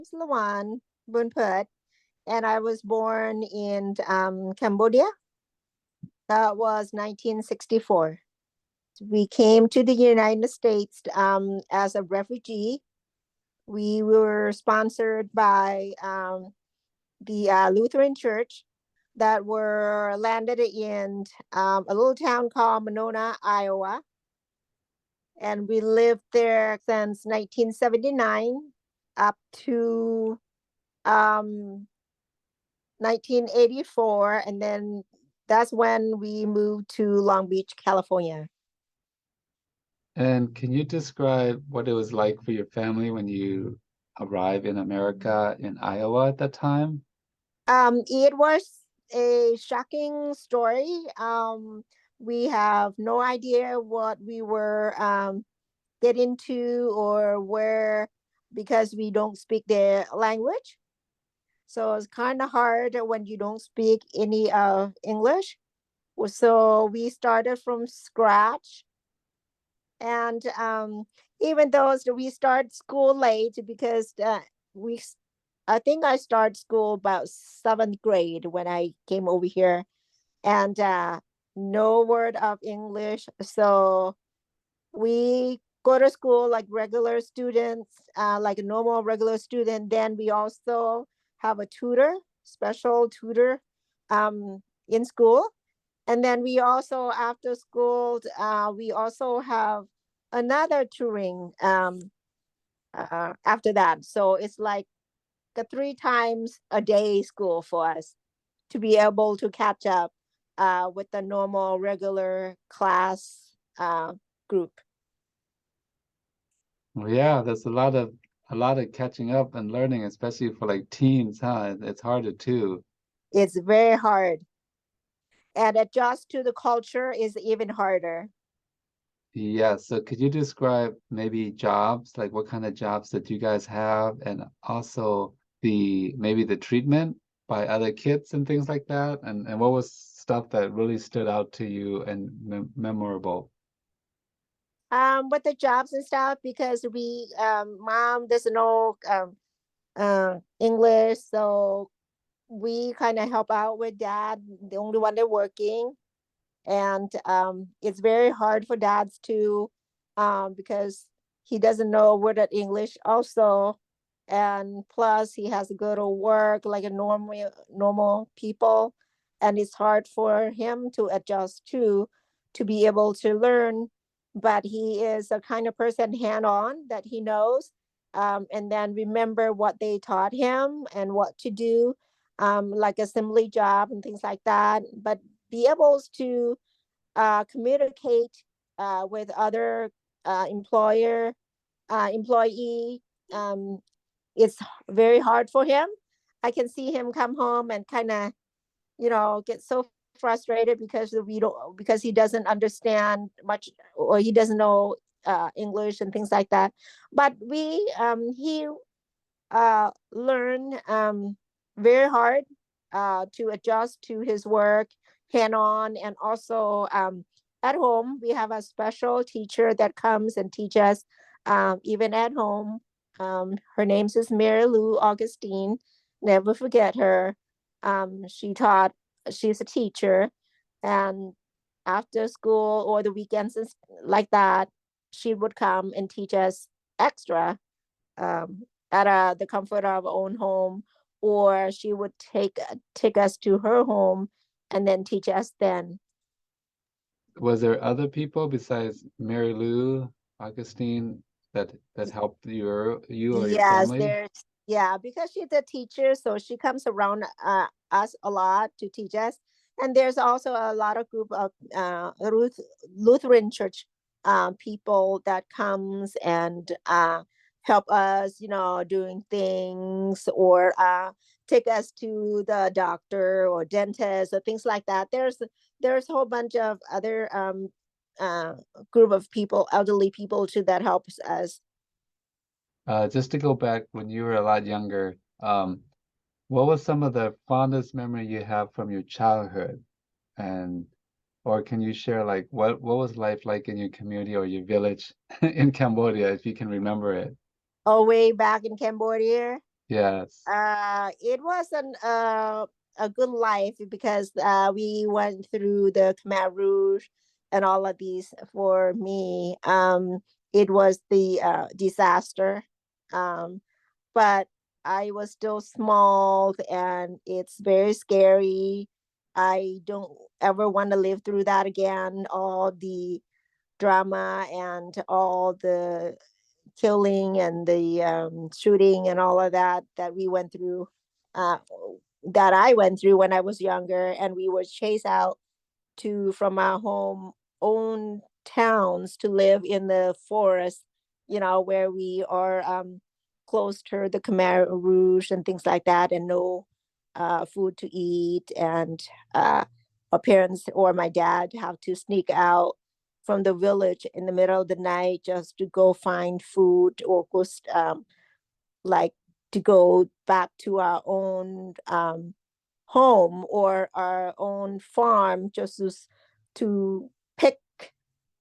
Lawan, Bunphoath, and I was born in Cambodia. That was 1964. We came to the United States as a refugee. We were sponsored by the Lutheran Church that were landed in a little town called Monona, Iowa. And we lived there since 1979 up to um, 1984. And then that's when we moved to Long Beach, California. And can you describe what it was like for your family when you arrived in America in Iowa at that time? It was a shocking story. We have no idea what we were get into or where because we don't speak their language. So it's kind of hard when you don't speak any of English. So we started from scratch. And even though we start school late because we, I think I started school about seventh grade when I came over here, and no word of English. So we go to school like regular students, like a normal regular student. Then we also have a tutor, special tutor, in school. And then we also, after school, we also have another tutoring after that. So it's like a 3 times a day school for us to be able to catch up with the normal regular class group. Well, yeah, there's a lot of catching up and learning, especially for like teens, huh? It's harder too. It's very hard. And adjust to the culture is even harder. Yeah, so could you describe maybe jobs, like what kind of jobs that you guys have, and also the maybe the treatment by other kids and things like that, and what was stuff that really stood out to you and memorable? With the jobs and stuff, because we mom doesn't know English, so we kind of help out with dad, the only one they're working. And it's very hard for dads to because he doesn't know a word of English also, and plus he has to go to work like a normal people, and it's hard for him to adjust to be able to learn. But he is a kind of person hand on that he knows, and then remember what they taught him and what to do, like assembly job and things like that. But be able to communicate with other employee. It's very hard for him. I can see him come home and kind of, get so frustrated because he doesn't understand much, or he doesn't know English and things like that. But he learn very hard to adjust to his work hand on. And also at home we have a special teacher that comes and teach us even at home. Her name is Mary Lou Augustine. Never forget her. She taught, she's a teacher, and after school or the weekends and like that, she would come and teach us extra um, at the comfort of our own home, or she would take us to her home and then teach us then. Was there other people besides Mary Lou, Augustine that helped you or your Yes, family? there's yeah, because she's a teacher, so she comes around us a lot to teach us. And there's also a lot of group of Lutheran church people that comes and help us, doing things, or take us to the doctor or dentist or things like that. There's a whole bunch of other uh, group of people, elderly people too, that helps us. Just to go back when you were a lot younger, what was some of the fondest memory you have from your childhood? And or can you share like what was life like in your community or your village in Cambodia if you can remember it? Oh, way back in Cambodia. Yes. It wasn't a good life because we went through the Khmer Rouge and all of these. For me, it was the disaster. Um, but I was still small and it's very scary. I don't ever want to live through that again. All the drama and all the killing and the shooting and all of that that we went through, uh, that I went through when I was younger, and we were chased out to from our home own towns to live in the forest, where we are close to the Khmer Rouge and things like that, and no food to eat. And our parents or my dad have to sneak out from the village in the middle of the night just to go find food, or go like to go back to our own home or our own farm, just to pick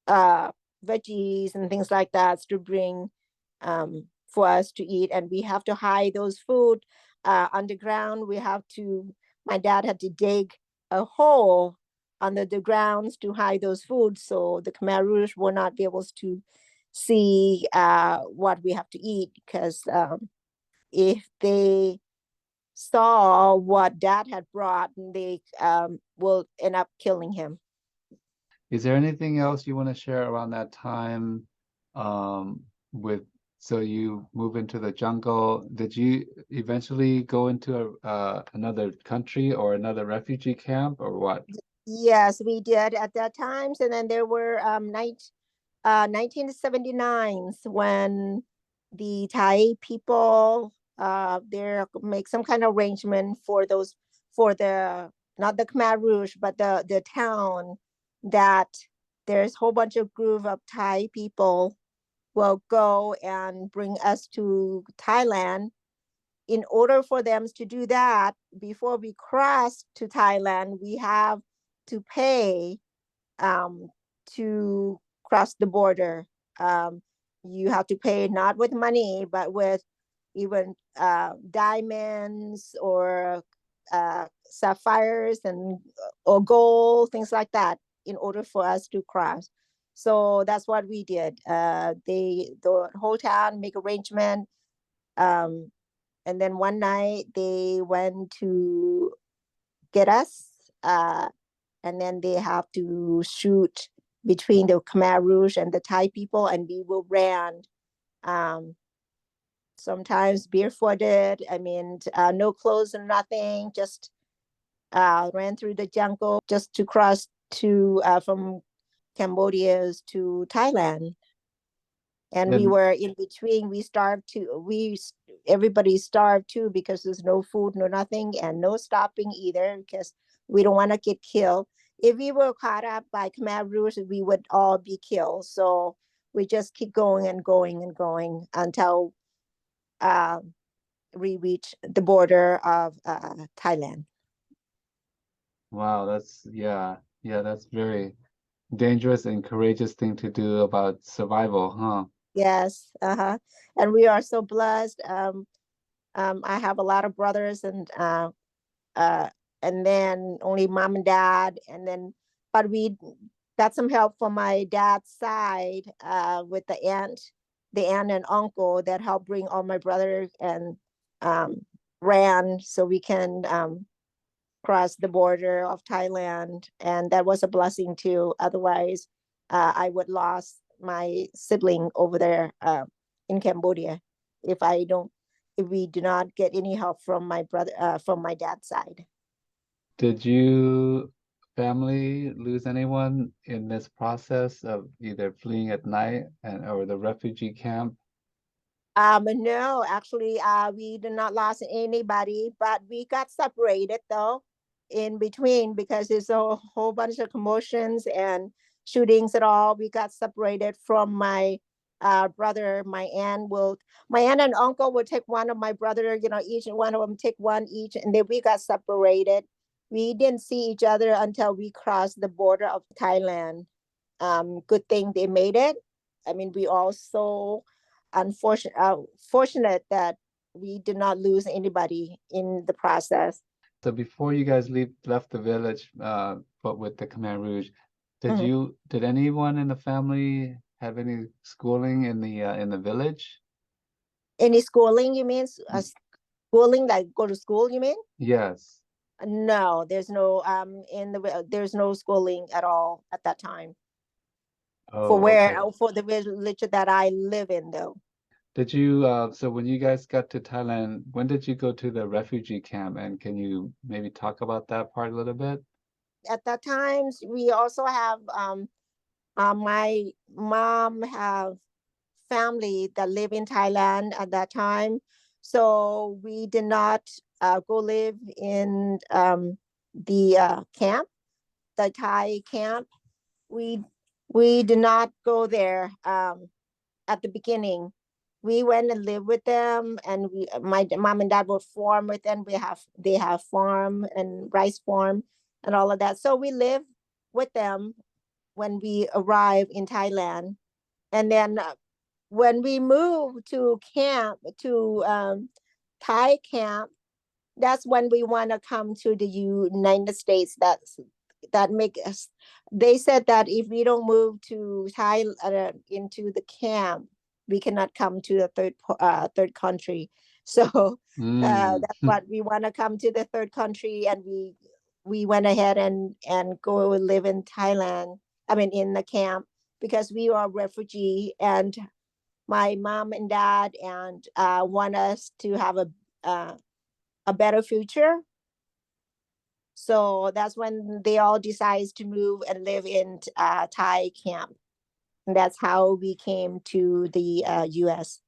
uh, veggies and things like that to bring for us to eat. And we have to hide those food underground. My dad had to dig a hole under the grounds to hide those foods so the Khmer Rouge will not be able to see what we have to eat, because if they saw what dad had brought, they will end up killing him. Is there anything else you want to share around that time? With so you move into the jungle. Did you eventually go into another country or another refugee camp or what? Yes, we did at that times. And then there were 1979 when the Thai people there make some kind of arrangement for those, for the, not the Khmer Rouge, but the town, that there's a whole bunch of group of Thai people will go and bring us to Thailand. In order for them to do that, before we cross to Thailand, we have to pay um, to cross the border. Um, you have to pay not with money, but with even diamonds or sapphires and or gold, things like that, in order for us to cross. So that's what we did. The whole town make arrangement, um, and then one night they went to get us. And then they have to shoot between the Khmer Rouge and the Thai people, and we will ran. Um, Sometimes barefooted. I mean, no clothes and nothing. Just ran through the jungle just to cross to from Cambodia to Thailand. And we And were in between. We starved too. Everybody starved too, because there's no food, no nothing, and no stopping either, because we don't want to get killed. If we were caught up by Khmer Rouge, we would all be killed. So we just keep going and going and going until uh, we reach the border of Thailand. wow, yeah, that's very dangerous and courageous thing to do about survival, huh? Yes, and we are so blessed. I have a lot of brothers, uh, and then only mom and dad, and then but we got some help from my dad's side with the aunt and uncle that helped bring all my brothers and um, ran so we can cross the border of Thailand, and that was a blessing too. Otherwise, I would lost my sibling over there in Cambodia if I don't if we do not get any help from my brother from my dad's side. Did you family lose anyone in this process of either fleeing at night and or the refugee camp? No, actually, we did not lost anybody, but we got separated though in between, because there's a whole bunch of commotions and shootings and all. We got separated from my brother. My aunt and uncle would take one of my brother, each one of them take one each, and then we got separated. We didn't see each other until we crossed the border of Thailand. Good thing they made it. I mean, we also fortunate that we did not lose anybody in the process. So before you guys left the village, but with the Khmer Rouge, Mhm. did anyone in the family have any schooling in the village? Any schooling, you mean? Schooling, like go to school, you mean? Yes. No, there's no there's no schooling at all at that time for Oh, where okay. for the village that I live in though. Did you, so when you guys got to Thailand, when did you go to the refugee camp? And can you maybe talk about that part a little bit? At that times we also have my mom have family that live in Thailand at that time. So we did not go live in the camp, the Thai camp. We we did not go there at the beginning. We went and lived with them, and my mom and dad were farm with them. They have farm and rice farm and all of that. So we lived with them when we arrived in Thailand, and then when we moved to camp to Thai camp, that's when we want to come to the United States. That make us. They said that if we don't move to Thai into the camp, we cannot come to the third country. So Mm. that's what we want to come to the third country, and we went ahead and go live in Thailand. I mean, in the camp because we are refugee, and my mom and dad and want us to have a better future. So that's when they all decides to move and live in Thai camp. And that's how we came to the US.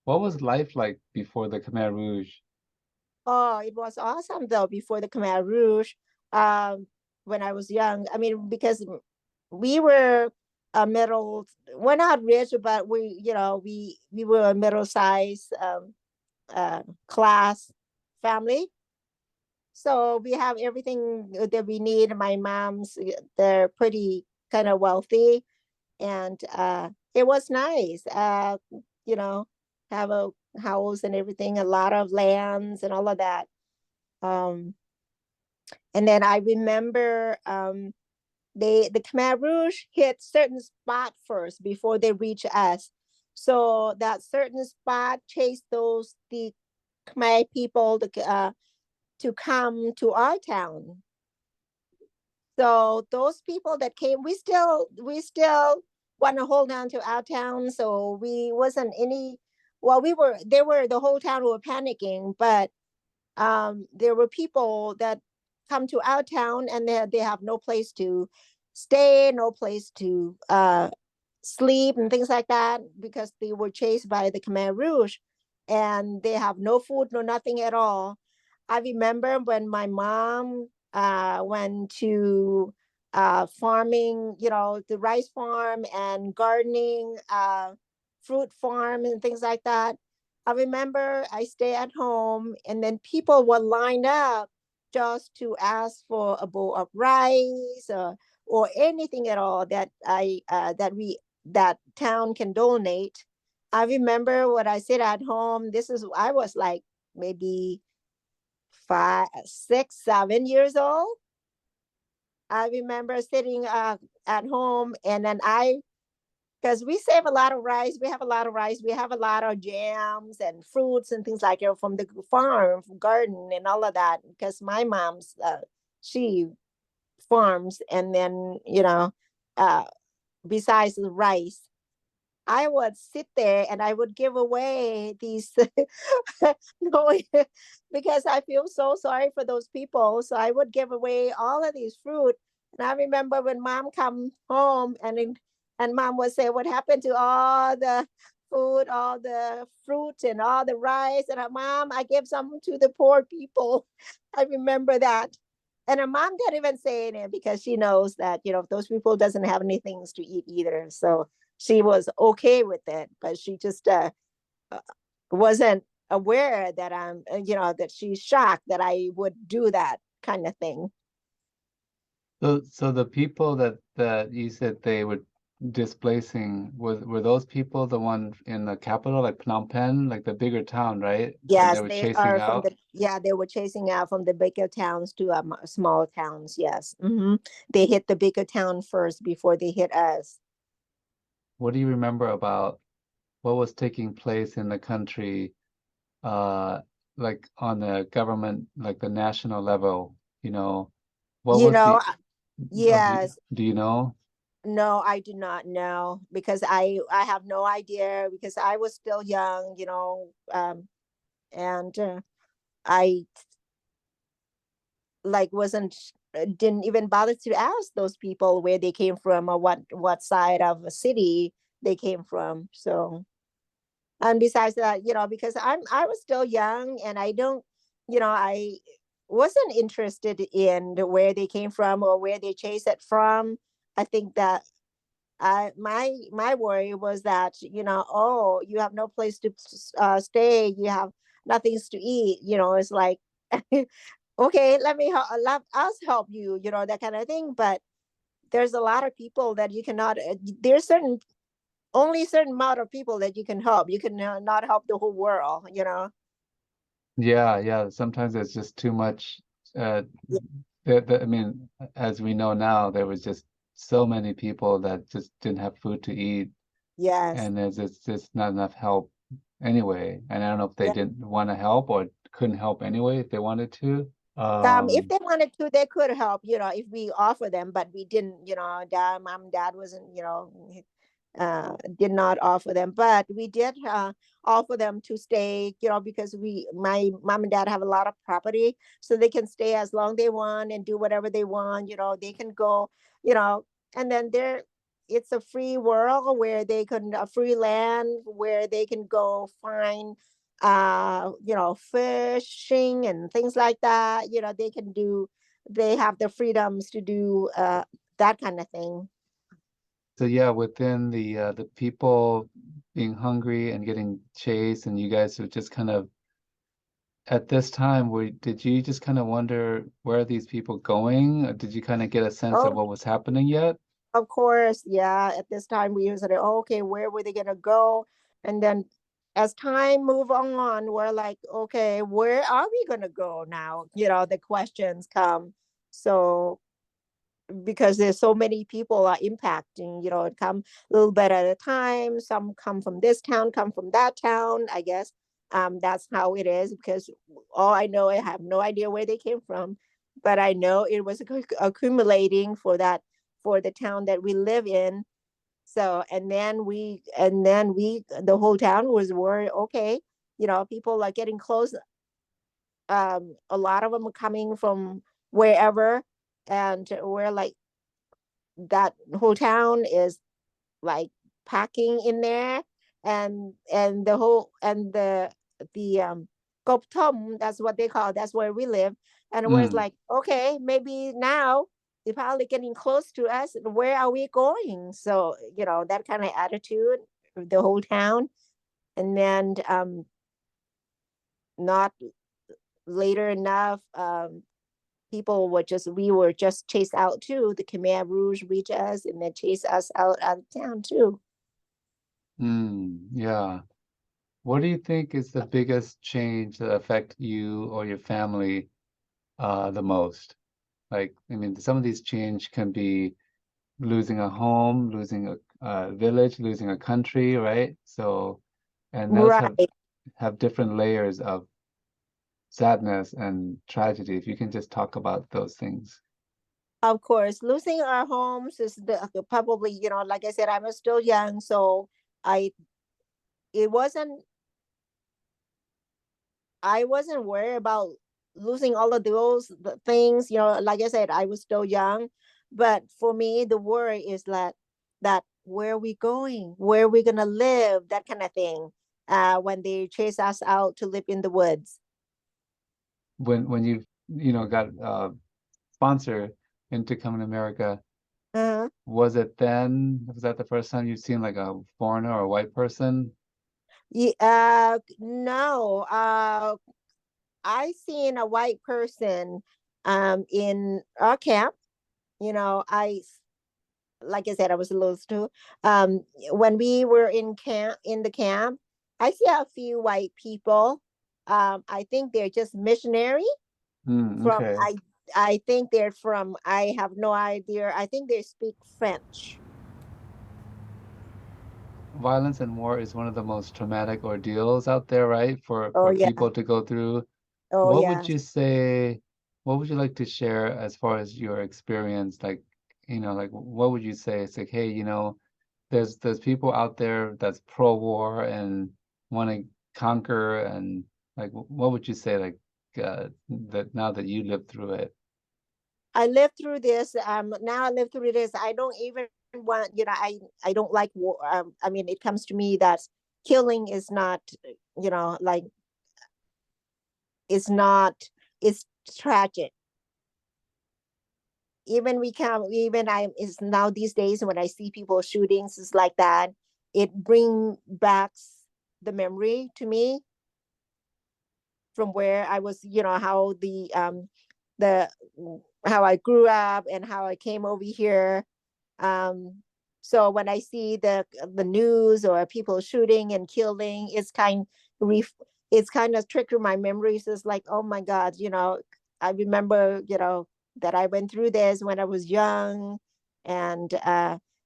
What was life like before the Khmer Rouge? Oh, it was awesome though before the Khmer Rouge. Um, when I was young, I mean, because we were a middle, we're not rich, but we were a middle size class family. So we have everything that we need. My mom's, they're pretty kind of wealthy, and it was nice. You know, have a house and everything, a lot of lands and all of that. Um, and then I remember the Khmer Rouge hit certain spot first before they reach us. So that certain spot chased the Khmer people to come to our town. So those people that came, we still want to hold on to our town. So we wasn't any. Well, we were. They were the whole town were panicking, but there were people that come to our town and they have no place to stay, no place to sleep and things like that because they were chased by the Khmer Rouge, and they have no food, no nothing at all. I remember when my mom went to farming, the rice farm and gardening, fruit farm and things like that. I remember I stay at home, and then people would line up just to ask for a bowl of rice or anything at all that town can donate. I remember when I sit at home. I was like maybe 5, 6, 7 years old. I remember sitting at home, and then because we save a lot of rice, we have a lot of rice, we have a lot of jams and fruits and things like from the farm, from garden, and all of that. Because my mom's she farms, and then uh, besides the rice, I would sit there and I would give away these no, because I feel so sorry for those people. So I would give away all of these fruit. And I remember when mom come home and mom would say, "What happened to all the food, all the fruit and all the rice?" And her mom, "I gave some to the poor people." I remember that. And her mom didn't even say anything because she knows that, those people doesn't have anything to eat either. So she was okay with it, but she just uh, wasn't aware that that she's shocked that I would do that kind of thing. So the people that you said they would displacing, were those people the one in the capital, like Phnom Penh, like the bigger town, right? That they Yes, were they chasing are from out? the, yeah, they were chasing out from the bigger towns to small towns. Yes. They hit the bigger town first before they hit us. What do you remember about what was taking place in the country, uh, like on the government, like the national level, you know, what You was know, the, yes. do you know? No, I do not know because I have no idea because I was still young, and I like wasn't didn't even bother to ask those people where they came from or what side of a city they came from. So, and besides that, because I was still young and I don't, I wasn't interested in where they came from or where they chased it from. I think that my worry was that, oh, you have no place to stay, you have nothing to eat, it's like, okay, let us help you, that kind of thing. But there's a lot of people that you cannot, there's only certain amount of people that you can help. You can not help the whole world. Yeah, yeah. Sometimes it's just too much. Uh, I mean, as we know now, there was just so many people that just didn't have food to eat, Yes. and there's just not enough help anyway. And I don't know if they Yeah. didn't want to help or couldn't help anyway if they wanted to. If they wanted to, they could help, if we offer them, but we didn't, dad, mom, dad wasn't, did not offer them, but we did offer them to stay, because my mom and dad have a lot of property, so they can stay as long they want and do whatever they want. They can go, you know, and then it's a free world where they can, a free land where they can go find, fishing and things like that. They have the freedoms to do that kind of thing. So yeah, within the people being hungry and getting chased, and you guys were just kind of at this time, did you just kind of wonder where are these people going? Or did you kind of get a sense of Oh, what was happening yet? of course, yeah. At this time, we was like, oh, okay, where were they gonna go? And then, as time move on, we're like, okay, where are we gonna go now? The questions come. So because there's so many people are impacting, it come a little bit at a time. Some come from this town, come from that town, I guess. That's how it is, because all I know, I have no idea where they came from, but I know it was accumulating for the town that we live in. So, and then we the whole town was worried, okay, people are getting close. A lot of them are coming from wherever, and we're like, that whole town is like packing in there, and the whole and the Kop Thom, that's what they call, that's where we live. And we're Mm. like, okay, maybe now they're probably getting close to us, where are we going? So, that kind of attitude of the whole town. And then not later enough, we were just chased out too. The Khmer Rouge reach us and then chase us out of town too. Mm. Yeah. What do you think is the biggest change that affect you or your family the most? Like, I mean, some of these change can be losing a home, losing a village, losing a country, right? So, and those Right. have different layers of sadness and tragedy. If you can just talk about those things. Of course, losing our homes is probably, like I said, I was still young, so I it wasn't I wasn't worried about losing all of those things. Like I said, I was still young, but for me, the worry is that where are we going? Where are we gonna live? That kind of thing. When they chase us out to live in the woods. When you got sponsor into Coming to America, Uh-huh. was that the first time you've seen like a foreigner or a white person? No. I seen a white person in our camp. I like I said, I was a little too. When we were in the camp, I see a few white people. I think they're just missionary Mm, from. okay. I think they're from. I have no idea. I think they speak French. Violence and war is one of the most traumatic ordeals out there, right? Oh For yeah. people to go through. Oh What would yeah. you say, what would you like to share as far as your experience? Like, like what would you say? It's like, hey, there's people out there that's pro-war and want to conquer and like what would you say like that now that you lived through it? I lived through this. Now I live through this. I don't even want. I don't like war. I mean, it comes to me that killing is not. Like it's not. It's tragic. Even we can. Even I is now these days when I see people shootings is like that. It bring back the memory to me from where I was. The how I grew up and how I came over here. Um, so when I see the news or people shooting and killing, ref, it's kind of trigger my memories. It's like, oh my God, I remember, that I went through this when I was young, and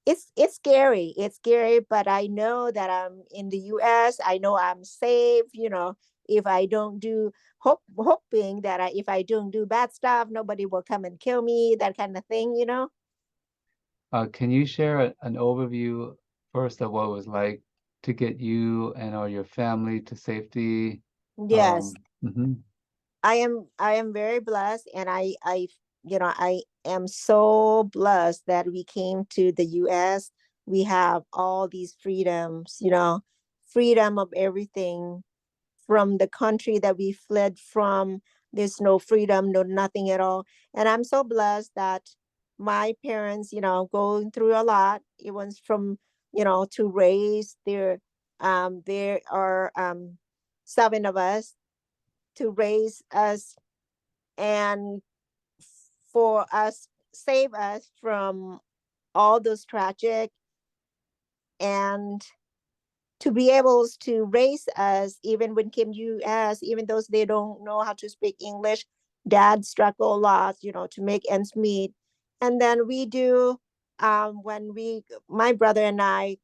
it's scary. It's scary, but I know that I'm in the U.S. I know I'm safe. If I don't do hoping that if I don't do bad stuff, nobody will come and kill me. That kind of thing. Can you share an overview first of what it was like to get you and or your family to safety? Yes. Mhm. I am very blessed, and I am so blessed that we came to the US. We have all these freedoms, freedom of everything from the country that we fled from. There's no freedom, no nothing at all. And I'm so blessed that my parents, going through a lot. It was from, to raise there are seven of us to raise us and for us save us from all those tragic, and to be able to raise us even when came to us, even though they don't know how to speak English. Dad struggled a lot, to make ends meet. And then we do, when my brother and I,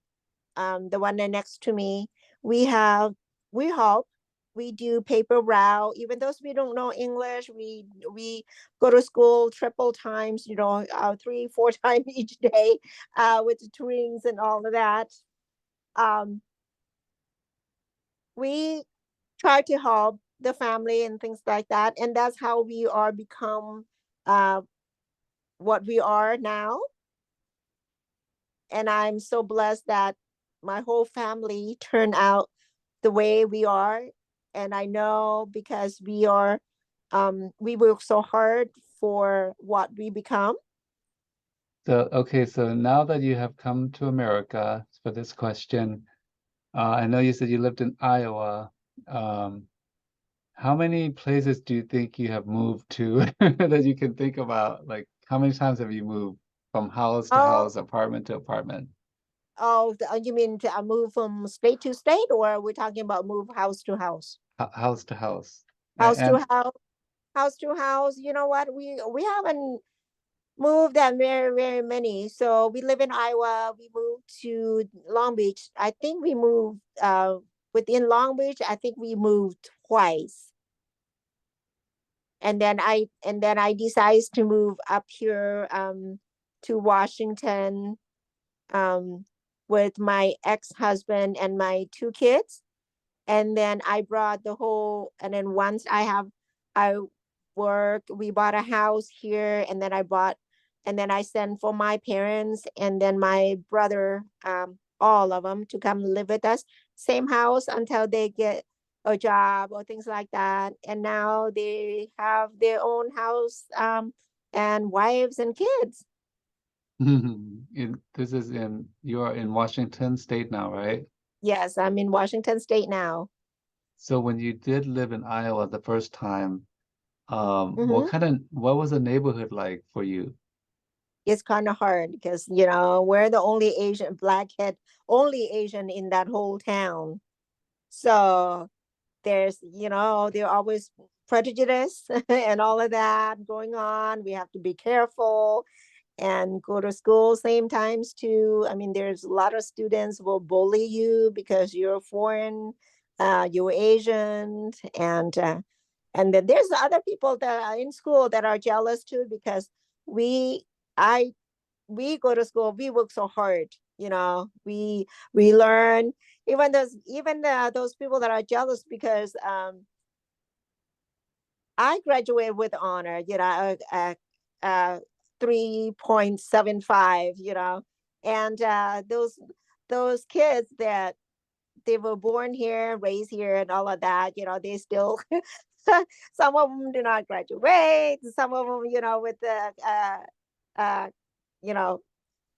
the one that next to me, we have we help. We do paper route, even though we don't know English. We go to school triple times, 3 4 times each day, with the tutorings and all of that. Um, we try to help the family and things like that, and that's how we are become uh, what we are now. And I'm so blessed that my whole family turned out the way we are. And I know because we work so hard for what we become. So, okay, so now that you have come to America for this question, I know you said you lived in Iowa. Um, how many places do you think you have moved to that you can think about? Like, how many times have you moved from house to Oh, house, apartment to apartment, you mean to move from state to state, or we're talking about move house to house? house to house? House to And house, house to house. You know what? We haven't moved that very, very many. So we live in Iowa. We moved to Long Beach. I think we moved within Long Beach. I think we moved twice. And then I decided to move up here to Washington um with my ex-husband and my two kids. And then I brought the whole, and then once I work, we bought a house here, and then I sent for my parents and then my brother, all of them to come live with us, same house until they get a job or things like that. And now they have their own house, and wives and kids. this is you are in Washington State now, right? Yes, I'm in Washington State now. So when you did live in Iowa the first time, Hmm. what was the neighborhood like for you? it's kind of hard because, you know, we're the only Asian, blackhead, only Asian in that whole town. So there's, you know, there are always prejudice and all of that going on. We have to be careful and go to school same times too. I mean, there's a lot of students will bully you because you're foreign, you're Asian, and then there's other people that are in school that are jealous too because we I we go to school, we work so hard, you know, we learn. Those people that are jealous because I graduated with honor, you know, 3.75, you know, and those kids that they were born here, raised here, and all of that, you know, they still some of them do not graduate. Some of them, you know, with the uh, you know,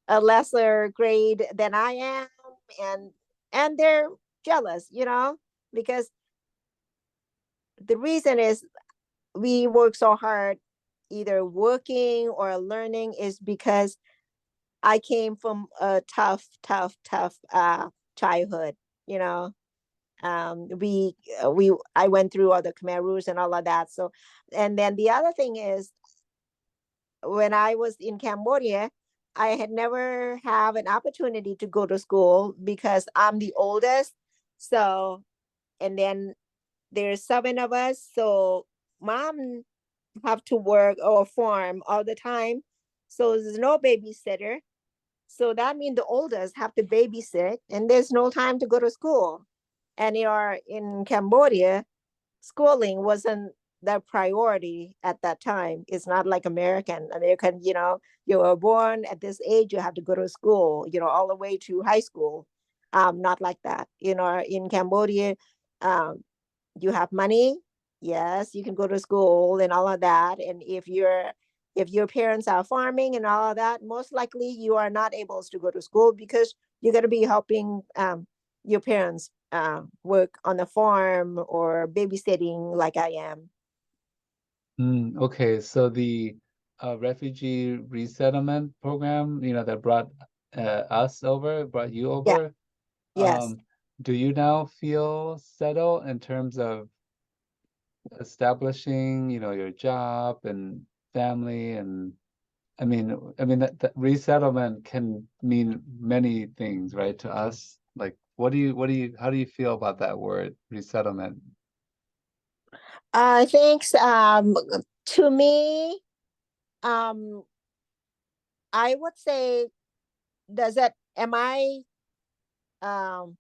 a lesser grade than I am, and they're jealous, you know, because the reason is we work so hard, either working or learning, is because I came from a tough childhood, you know. I went through all the Khmer Rouge and all of that. So, and then the other thing is, when I was in Cambodia, I had never have an opportunity to go to school because I'm the oldest. So, and then there's seven of us. So mom have to work or farm all the time. So there's no babysitter. So that means the oldest have to babysit and there's no time to go to school. And in Cambodia, schooling wasn't the priority at that time. It's not like American, you know, you were born at this age, you have to go to school, you know, all the way to high school. Not like that. You know, in Cambodia, um, you have money, yes, you can go to school and all of that. And if your parents are farming and all of that, most likely you are not able to go to school because you're going to be helping your parents work on the farm or babysitting like I am. Okay, so the refugee resettlement program, you know, that brought brought you Yeah. over. Yes. Do you now feel settled in terms of establishing, you know, your job and family and I mean that resettlement can mean many things, right, to us. Like, how do you feel about that word, resettlement? I think to me, um, I would say, does it, am I um,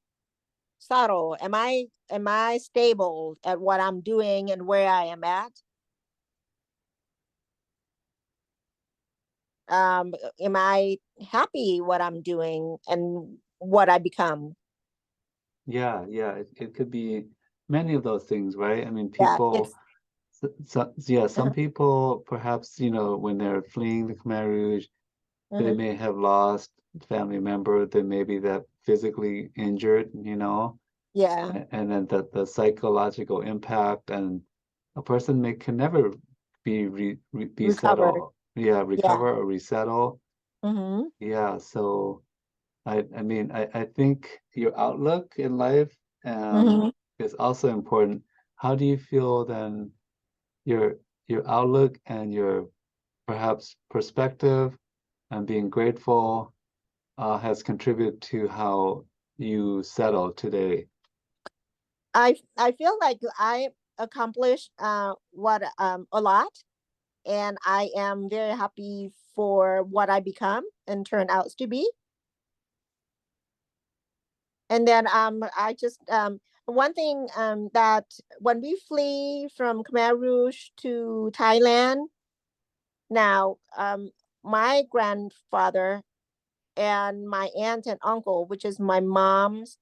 subtle? Am I stable at what I'm doing and where I am at? Am I happy what I'm doing and what I become? Yeah, yeah, it could be many of those things, right? I mean, Yeah, people, it's yeah, some uh, people perhaps, you know, when they're fleeing the Khmer Rouge, they mhm, may have lost a family member, they may be that physically injured, you know, yeah, and then the psychological impact, and a person may can never be recovered. settled, yeah, Yeah. recover or resettle. Hmm. Yeah, so I think your outlook in life Hmm. is also important. How do you feel then your outlook and your perhaps perspective and being grateful has contributed to how you settle today? I feel like I accomplished what a lot, and I am very happy for what I become and turn out to be. And then I just one thing that when we flee from Khmer Rouge to Thailand, now my grandfather and my aunt and uncle, which is my mom's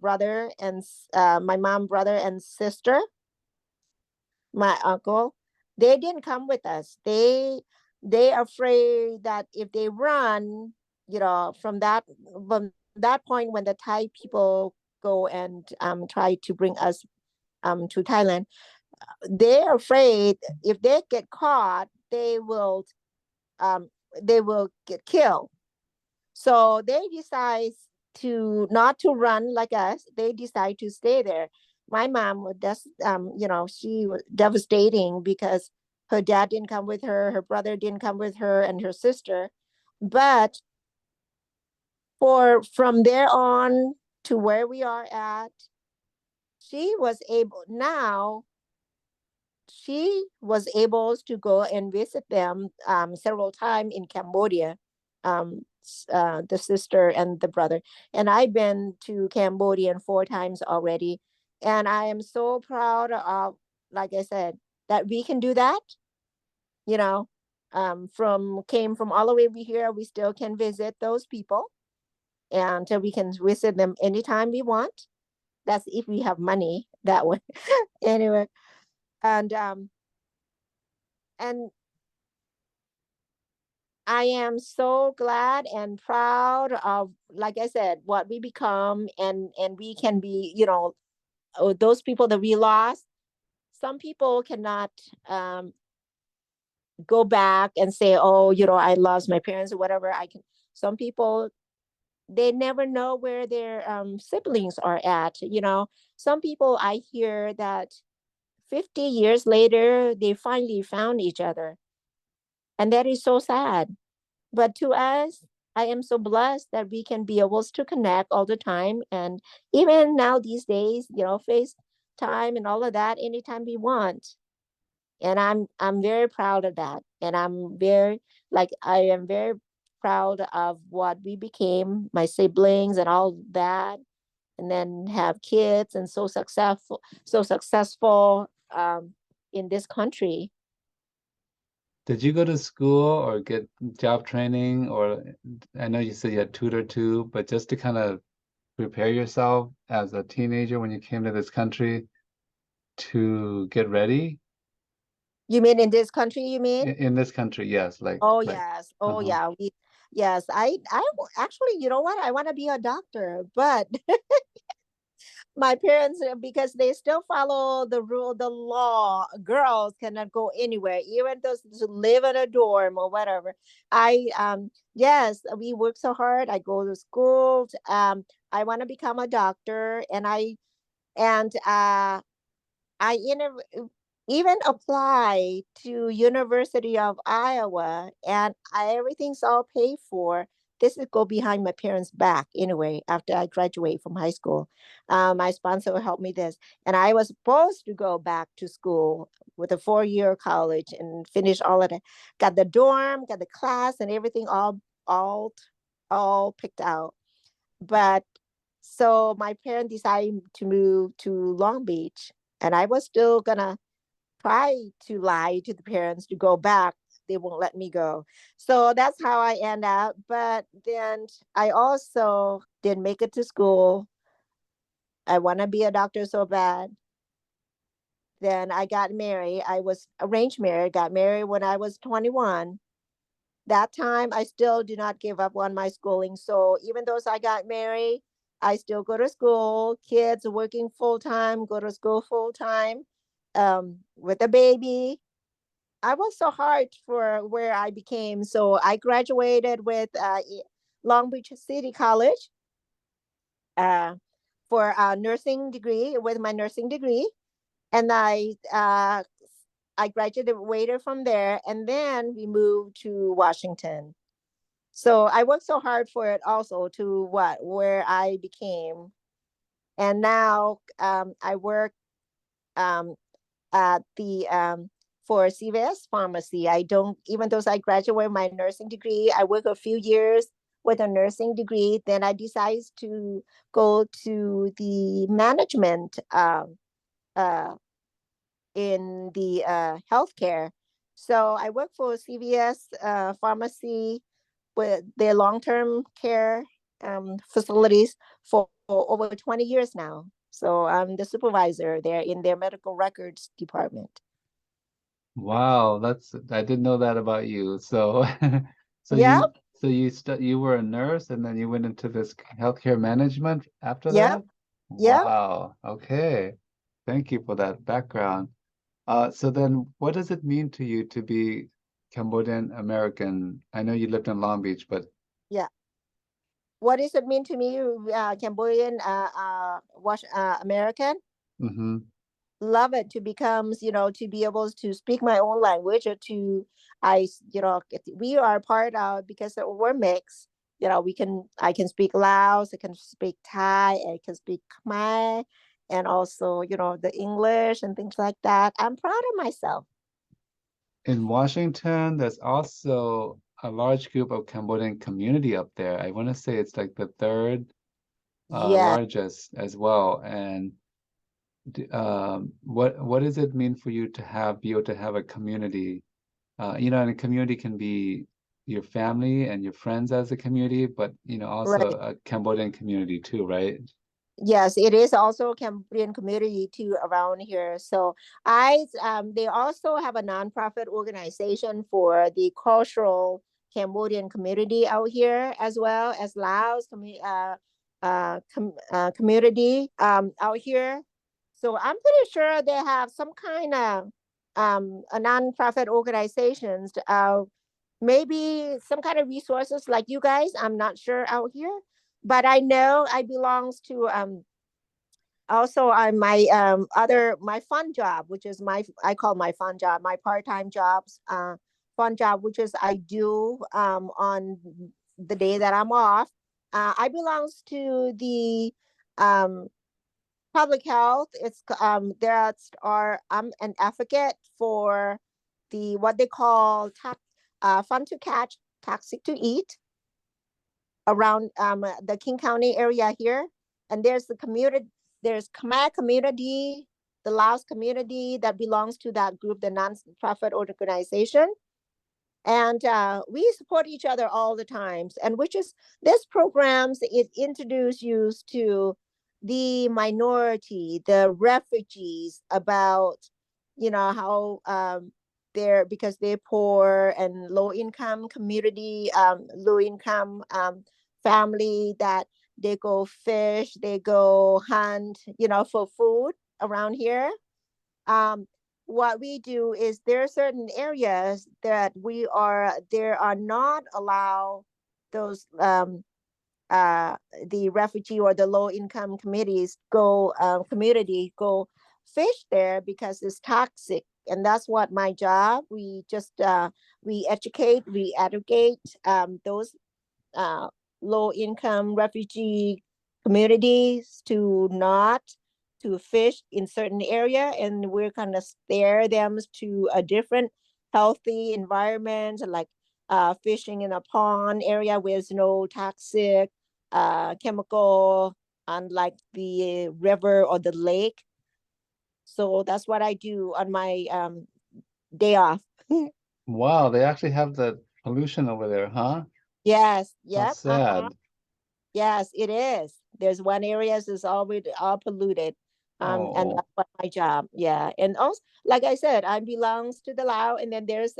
brother and my mom brother and sister, my uncle, they didn't come with us. They afraid that if they run, you know, from that point when the Thai people go and try to bring us to Thailand, they're afraid if they get caught, they will they will get killed. So they decide to not to run like us. They decide to stay there. My mom was just, she was devastating because her dad didn't come with her, her brother didn't come with her, and her sister. But for from there on to where we are at, she was able now she was able to go and visit them several times in Cambodia, the sister and the brother. And I've been to Cambodia 4 times already. And I am so proud of, like I said, that we can do that, you know, came from all the way over here. We still can visit those people and we can visit them anytime we want. That's if we have money that way. Anyway, and and I am so glad and proud of, like I said, what we become, and we can be, those people that we lost. Some people cannot go back and say, oh, I lost my parents or whatever. I can. Some people, they never know where their siblings are at. Some people, I hear that 50 years later they finally found each other, and that is so sad. But to us, I am so blessed that we can be able to connect all the time. And even now these days, FaceTime and all of that anytime we want. And I'm very proud of that. And I am very proud of what we became, my siblings and all that. And then have kids and so successful in this country. Did you go to school or get job training, or I know you said you had tutor too, but just to kind of prepare yourself as a teenager when you came to this country to get ready You mean in this country, you mean? in this country? Yes, Oh like yes. Oh uh-huh. yeah. Yes. Actually, you know what? I want to be a doctor, but my parents, because they still follow the rule, the law, girls cannot go anywhere, even those to live in a dorm or whatever. Yes, we work so hard. I go to school. I want to become a doctor, and I even apply to University of Iowa, and everything's all paid for. This is go behind my parents' back anyway. After I graduate from high school, my sponsor helped me this, and I was supposed to go back to school with a 4-year college and finish all of that. Got the dorm, got the class, and everything all all picked out. But so my parents decided to move to Long Beach, and I was still gonna try to lie to the parents to go back. They won't let me go. So that's how I end up. But then I also didn't make it to school. I want to be a doctor so bad. Then I got married. I was arranged married, got married when I was 21. That time I still do not give up on my schooling. So even though I got married, I still go to school. Kids working full time, go to school full time with a baby. I was so hard for where I became. So I graduated with Long Beach City College uh, for a nursing degree, with my nursing degree. And I graduated from there. And then we moved to Washington. So I worked so hard for it also to where I became. And now I work um, at the for CVS pharmacy. I don't, even though I graduated my nursing degree, I work a few years with a nursing degree. Then I decided to go to the management uh, in the healthcare. So I work for CVS pharmacy with their long-term care facilities for over 20 years now. So I'm the supervisor there in their medical records department. Wow, I didn't know that about you. So so you Yep, so you were a nurse and then you went into this healthcare management after yep, that? yep. Wow. Okay. Thank you for that background. So then what does it mean to you to be Cambodian American. I know you lived in Long Beach, but Yeah. What does it mean to me, Cambodian American? mm-hmm. Love it to becomes, to be able to speak my own language, or to, I, we are part of, because we're mixed. I can speak Laos, I can speak Thai, I can speak Khmer, and also, the English and things like that. I'm proud of myself. In Washington, there's also a large group of Cambodian community up there. I want to say it's like the third Yeah. largest as well. And what does it mean for you to be able to have a community? And a community can be your family and your friends as a community, but also Right. a Cambodian community too, right? Yes, it is also a Cambodian community too around here. So they also have a nonprofit organization for the cultural Cambodian community out here, as well as Laos community out here. So I'm pretty sure they have some kind of a nonprofit organizations, maybe some kind of resources like you guys. I'm not sure out here, but I know I belongs to also on my my fun job, which is I call my fun job, my part-time jobs, fun job, which is I do on the day that I'm off. I belongs to the um public health. It's I'm an advocate for the what they call fun to catch, toxic to eat, around the King County area here. And there's Khmer community, the Laos community that belongs to that group, the non-profit organization. And we support each other all the times. And which is this programs, it introduces you to the minority, the refugees, about how they're, because they're poor and low income community, low income family, that they go fish, they go hunt, for food around here. um, what we do is, there are certain areas that there are not allow those uh, the refugee or the low income community go fish there, because it's toxic. And that's what my job, we educate, we educate those uh, low income refugee communities to not to fish in certain area, and we're kind of steer them to a different healthy environment, like fishing in a pond area where there's no toxic chemical, unlike the river or the lake. So that's what I do on my day off. Wow, they actually have the pollution over there, huh? Yes, How yep, uh-huh. sad. Yes, it is. There's one area is already all polluted. And Oh, that's what my job. Yeah. And also, like I said, I belongs to the Lao, and then there's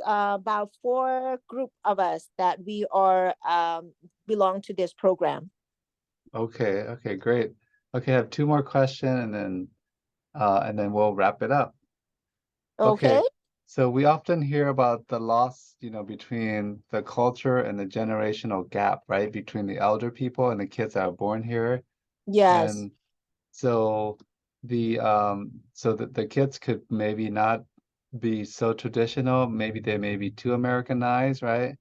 about four group of us that we are belong to this program. okay, okay, great. Okay, I have two more questions and then we'll wrap it up. Okay. Okay, so we often hear about the loss, between the culture and the generational gap, right? Between the elder people and the kids that are born here. Yes. And so the kids could maybe not be so traditional, maybe they may be too Americanized, right?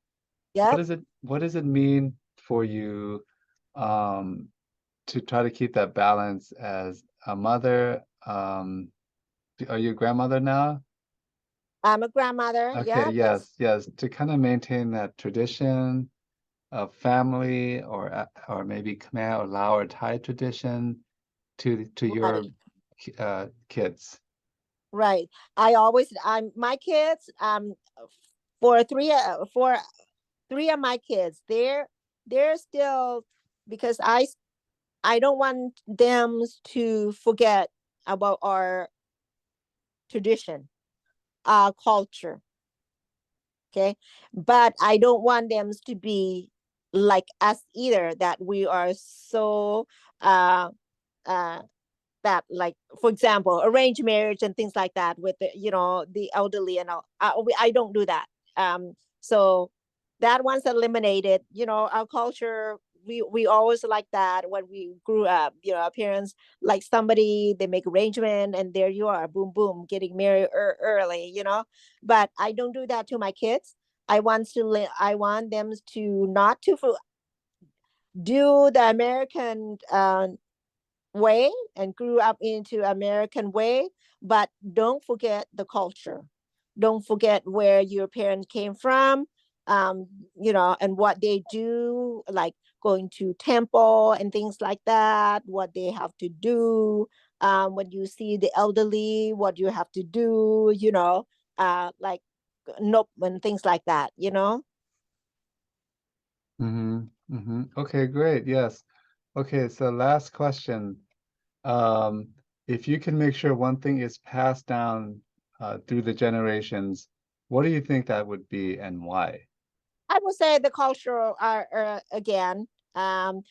Yep. What does it mean for you um to try to keep that balance as a mother? Are you a grandmother now? I'm a grandmother. Okay, Yep. That's yes, yes, to kind of maintain that tradition of family or maybe Khmer or Lao or Thai tradition to right. your kids. Right. I'm my kids, for three of my kids, they're still, because I don't want them to forget about our tradition, our culture. Okay. But I don't want them to be like us either, that we are so uh uh that, like for example arranged marriage and things like that with the, the elderly and all. I don't do that. So that one's eliminated. Our culture, we always like that when we grew up. Our parents, like somebody, they make arrangement and there you are, boom boom, getting married early. But I don't do that to my kids. I want them to not to do the American way and grew up into American way, but don't forget the culture. Don't forget where your parents came from, um, and what they do, like going to temple and things like that, what they have to do. When you see the elderly, what you have to do, like nope and things like that. Okay, great. Yes. Okay, so last question. Um, if you can make sure one thing is passed down through the generations, what do you think that would be and why? I would say the cultural again. Um,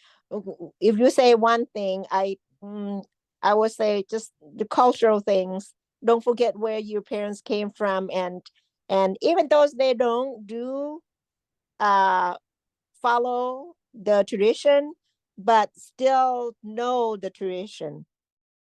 if you say one thing, I would say just the cultural things. Don't forget where your parents came from, and even those they don't do uh follow the tradition, but still know the tradition.